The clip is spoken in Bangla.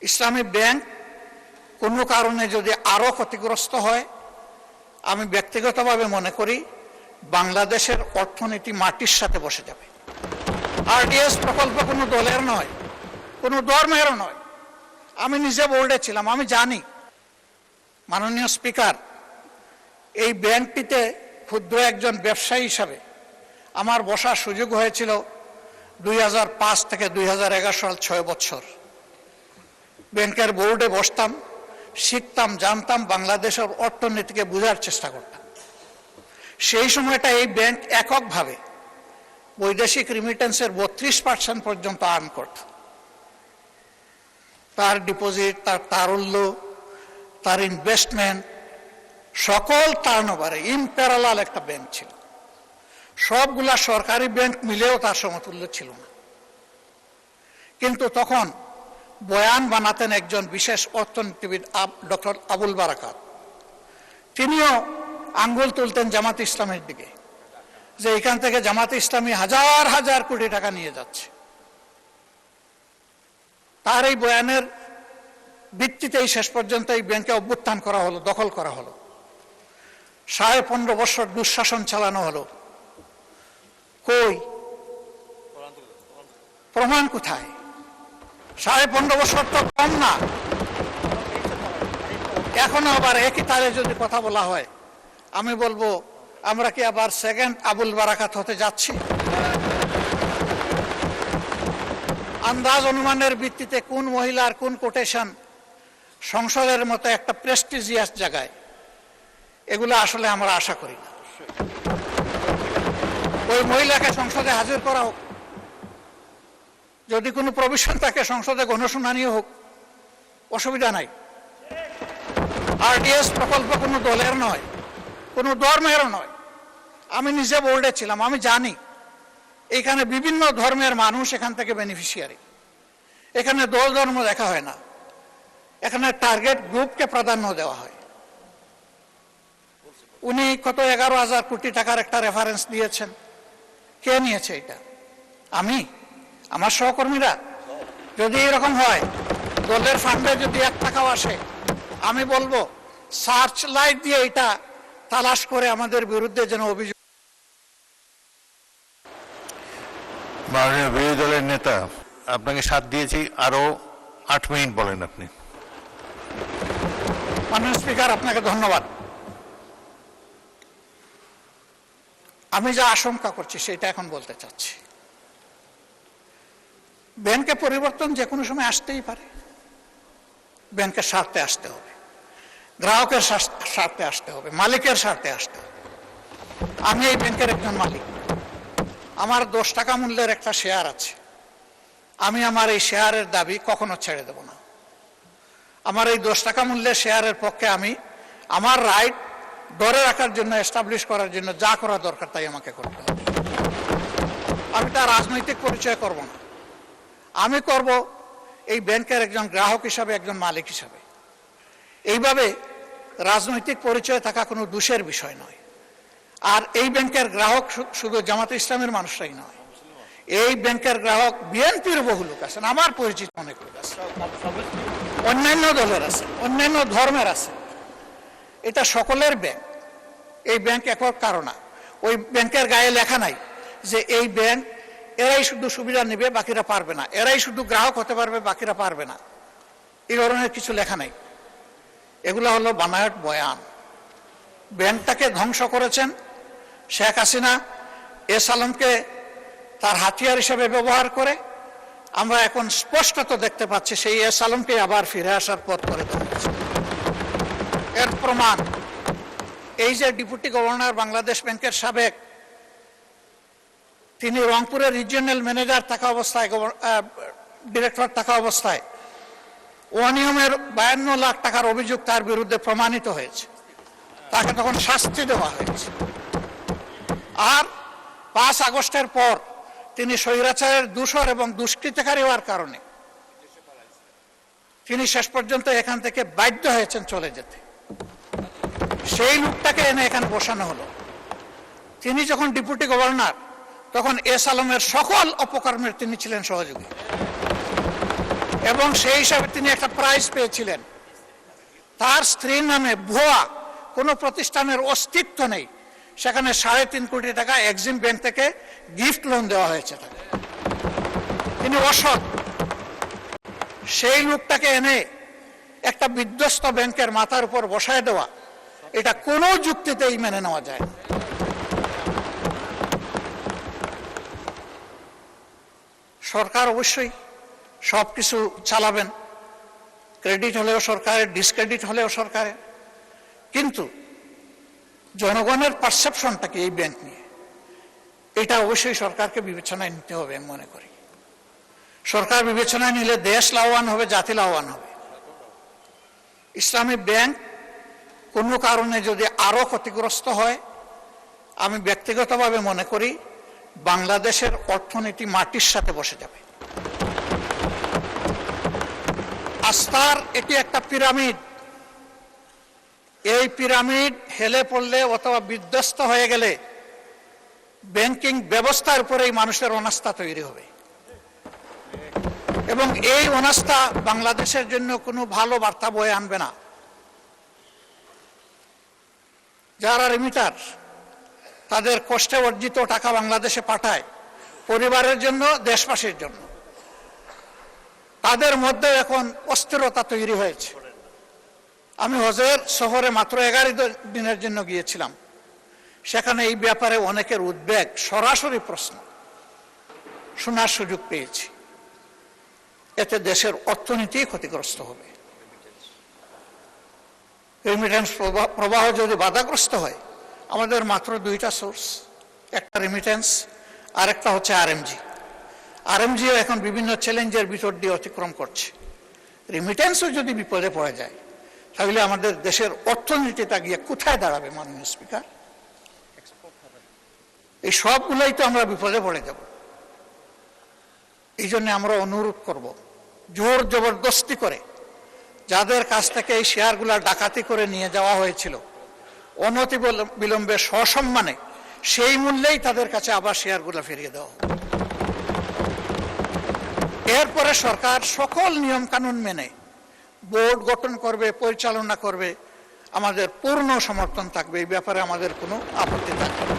ইসলামী ব্যাংক কোনো কারণে যদি আরো ক্ষতিগ্রস্ত হয়, আমি ব্যক্তিগতভাবে মনে করি বাংলাদেশের অর্থনীতি মাটির সাথে বসে যাবে। আরডিএস প্রকল্প কোনো দলের নয়, কোনো ধর্মেরও নয়। আমি নিজে বোর্ডে ছিলাম, আমি জানি। মাননীয় স্পিকার, এই ব্যাংকটিতে ক্ষুদ্র একজন ব্যবসায়ী হিসাবে আমার বসার সুযোগ হয়েছিল 2005 থেকে 2011 সাল, 6 বছর। ব্যাংকের বোর্ডে বসতাম, শিখতাম, জানতাম, বাংলাদেশের অর্থনীতিকে বোঝার চেষ্টা করতাম। সেই সময়টা এই ব্যাংক এককভাবে বৈদেশিক রিমিটেন্সের 32% পর্যন্ত আর্ন করত। তার ডিপোজিট, তার তারল্য, তার ইনভেস্টমেন্ট, সকল টার্নওভারে ইম্প্যারালাল একটা ব্যাংক ছিল। সবগুলা সরকারি ব্যাংক মিলেও তার সমতুল্য ছিল না। কিন্তু তখন বয়ান বানাতেন একজন বিশেষ অর্থনীতিবিদ, ডক্টর আবুল বারাকাত। তিনিও আঙ্গুল তুলতেন জামাত ইসলামের দিকে, যে এখান থেকে জামাত ইসলামী হাজার হাজার কোটি টাকা নিয়ে যাচ্ছে। তার এই বয়ানের ভিত্তিতেই শেষ পর্যন্ত এই ব্যাংকে অভ্যুত্থান করা হলো, দখল করা হলো। 15.5 বছর দুঃশাসন চালানো হলো। কই প্রমাণ কোথায়? 15.5 বছর তো কম না। এখনো আবার একই তারে যদি কথা বলা হয়, আমি বলবো আমরা কি আবার সেকেন্ড আবুল বারাকাত হতে যাচ্ছি? আন্দাজ অনুমানের ভিত্তিতে কোন মহিলার কোন কোটেশন সংসদের মতো একটা প্রেস্টিজিয়াস জায়গায়, এগুলো আসলে আমরা আশা করি না। ওই মহিলাকে সংসদে হাজির করা হোক, যদি কোনো প্রভিশন থাকে সংসদে গণশুনানিও হোক, অসুবিধা নাই। আরডিএস প্রকল্প কোনো দলের নয়, কোনো ধর্মেরও নয়। আমি নিজে বোর্ডে ছিলাম, আমি জানি। এখানে বিভিন্ন ধর্মের মানুষ এখান থেকে বেনিফিশিয়ারি। এখানে দল ধর্ম দেখা হয় না, এখানে টার্গেট গ্রুপকে প্রাধান্য দেওয়া হয়। উনি কত 11,000 কোটি টাকার একটা রেফারেন্স দিয়েছেন। কে নিয়েছে এটা? আমি, আমার সহকর্মীরা? যদি এরকম হয়, দলের ফান্ডে যদি 1 টাকাও আসে, আমি বলবো সার্চ লাইট দিয়ে এটা তালাশ করে আমাদের বিরুদ্ধে যেন অভিযোগ। মাননীয় বিরোধী দলের নেতা, আপনাকে 7 দিয়েছি, আরো 8 মিনিট বলেন আপনি। মাননীয় স্পিকার, আপনাকে ধন্যবাদ। আমি যা আশঙ্কা করছি সেটা এখন বলতে চাচ্ছি। ব্যাংকে পরিবর্তন যে কোনো সময় আসতেই পারে। ব্যাংকের স্বার্থে আসতে হবে, গ্রাহকের স্বার্থে আসতে হবে, মালিকের স্বার্থে আসতে হবে। আমি এই ব্যাংকের একজন মালিক। আমার 10 টাকা মূল্যের একটা শেয়ার আছে। আমি আমার এই শেয়ারের দাবি কখনো ছেড়ে দেব না। আমার এই 10 টাকা মূল্যের শেয়ারের পক্ষে আমি আমার রাইট ধরে রাখার জন্য, এস্টাবলিশ করার জন্য যা করা দরকার তাই আমাকে করতে হবে। আমি তার রাজনৈতিক পরিচয় করব না। আমি করব এই ব্যাংকের একজন গ্রাহক হিসাবে, একজন মালিক হিসাবে। এইভাবে রাজনৈতিক পরিচয় থাকা কোনো দোষের বিষয় নয়। আর এই ব্যাংকের গ্রাহক শুধু জামাতে ইসলামের মানুষরাই নয়, এই ব্যাংকের গ্রাহক বিএনপির বহু লোক আছেন, আমার পরিচিত অনেক লোক আছে, অন্যান্য দলের আছে, অন্যান্য ধর্মের আছে। এটা সকলের ব্যাংক। এই ব্যাংক একক কারো না। ওই ব্যাংকের গায়ে লেখা নাই যে এই ব্যাংক এরাই শুধু সুবিধা নেবে, বাকিরা পারবে না, এরাই শুধু গ্রাহক হতে পারবে, বাকিরা পারবে না। এই ধরনের কিছু লেখা নাই। এগুলো হলো বানায়ট বয়ান। ব্যাংকটাকে ধ্বংস করেছেন শেখ হাসিনা এস আলমকে তার হাতিয়ার হিসেবে ব্যবহার করে। আমরা এখন স্পষ্টত দেখতে পাচ্ছি সেই এস আলমকে আবার ফিরে আসার পথ করে দিয়েছে। এর প্রমাণ এই যে ডেপুটি গভর্নর বাংলাদেশ ব্যাংকের সাবেক, তিনি রংপুরের রিজিওনাল ম্যানেজার থাকা অবস্থায়, ডিরেক্টর থাকা অবস্থায় অনিয়মের 52 লাখ টাকার অভিযোগ তার বিরুদ্ধে প্রমাণিত হয়েছে। তাকে তখন শাস্তি দেওয়া হয়েছে। আর 5 আগস্টের পর তিনি স্বৈরাচারের দূষর এবং দুষ্কৃতকারী হওয়ার কারণে তিনি শেষ পর্যন্ত এখান থেকে বাধ্য হয়েছেন চলে যেতে। সেই লোকটাকে এনে এখানে বসানো হলো। তিনি যখন ডেপুটি গভর্নর, তখন এস আলমের সকল অপকর্মের তিনি ছিলেন সহযোগী। এবং সেই হিসাবে তিনি একটা প্রাইজ পেয়েছিলেন। তার স্ত্রীর নামে ভুয়া কোনো প্রতিষ্ঠানের অস্তিত্ব নেই, সেখানে 3.5 কোটি টাকা এক্সিম ব্যাংক থেকে গিফট লোন দেওয়া হয়েছে তাকে। তিনি অসৎ। সেই লোকটাকে এনে একটা বিধ্বস্ত ব্যাংকের মাথার উপর বসায় দেওয়া, এটা কোনো যুক্তিতেই মেনে নেওয়া যায় না। সরকার অবশ্যই সবকিছু চালাবেন, ক্রেডিট হলেও সরকারের, ডিসক্রেডিট হলেও সরকারের, কিন্তু জনগণের পারসেপশনটা কি এই ব্যাংক নিয়ে, এটা অবশ্যই সরকারকে বিবেচনায় নিতে হবে আমি মনে করি। সরকার বিবেচনায় নিলে দেশ লাভবান হবে, জাতি লাভবান হবে। ইসলামী ব্যাংক কোনো কারণে যদি আরো ক্ষতিগ্রস্ত হয়, আমি ব্যক্তিগতভাবে মনে করি বাংলাদেশের অর্থনীতি মাটির সাথে বসে যাবে। আস্থার এটি একটা পিরামিড। এই পিরামিড হেলে পড়লে অথবা বিধ্বস্ত হয়ে গেলে ব্যাংকিং ব্যবস্থার উপরেই মানুষের অনাস্থা তৈরি হবে, এবং এই অনাস্থা বাংলাদেশের জন্য কোনো ভালো বার্তা বয়ে আনবে না। যারা রিমিটার, তাদের কষ্টে অর্জিত টাকা বাংলাদেশে পাঠায় পরিবারের জন্য, দেশবাসীর জন্য, তাদের মধ্যে এখন অস্থিরতা তৈরি হয়েছে। আমি হজের শহরে মাত্র 11 দিনের জন্য গিয়েছিলাম। সেখানে এই ব্যাপারে অনেকের উদ্বেগ, সরাসরি প্রশ্ন শোনার সুযোগ পেয়েছি। এতে দেশের অর্থনীতি ক্ষতিগ্রস্ত হবে। রেমিটেন্স প্রবাহ যদি বাধাগ্রস্ত হয়, আমাদের মাত্র 2টা সোর্স, একটা রেমিটেন্স, আরেকটা হচ্ছে আরএমজি। আরএমজিও এখন বিভিন্ন চ্যালেঞ্জের ভিতর দিয়ে অতিক্রম করছে। রেমিটেন্সও যদি বিপদে পড়ে যায়, তাহলে আমাদের দেশের অর্থনীতিটা গিয়ে কোথায় দাঁড়াবে মাননীয় স্পিকার? এই সবগুলোই তো আমরা বিপদে পড়ে যাব। এই জন্য আমরা অনুরোধ করব, জোর জবরদস্তি করে যাদের কাছ থেকে এই শেয়ারগুলা ডাকাতি করে নিয়ে যাওয়া হয়েছিল, অনতি বিলম্বে সসম্মানে সেই মূল্যেই তাদের কাছে আবার শেয়ারগুলা ফিরিয়ে দেওয়া হবে। এরপরে সরকার সকল নিয়ম কানুন মেনে বোর্ড গঠন করবে, পরিচালনা করবে, আমাদের পূর্ণ সমর্থন থাকবে, এই ব্যাপারে আমাদের কোনো আপত্তি থাকবে না।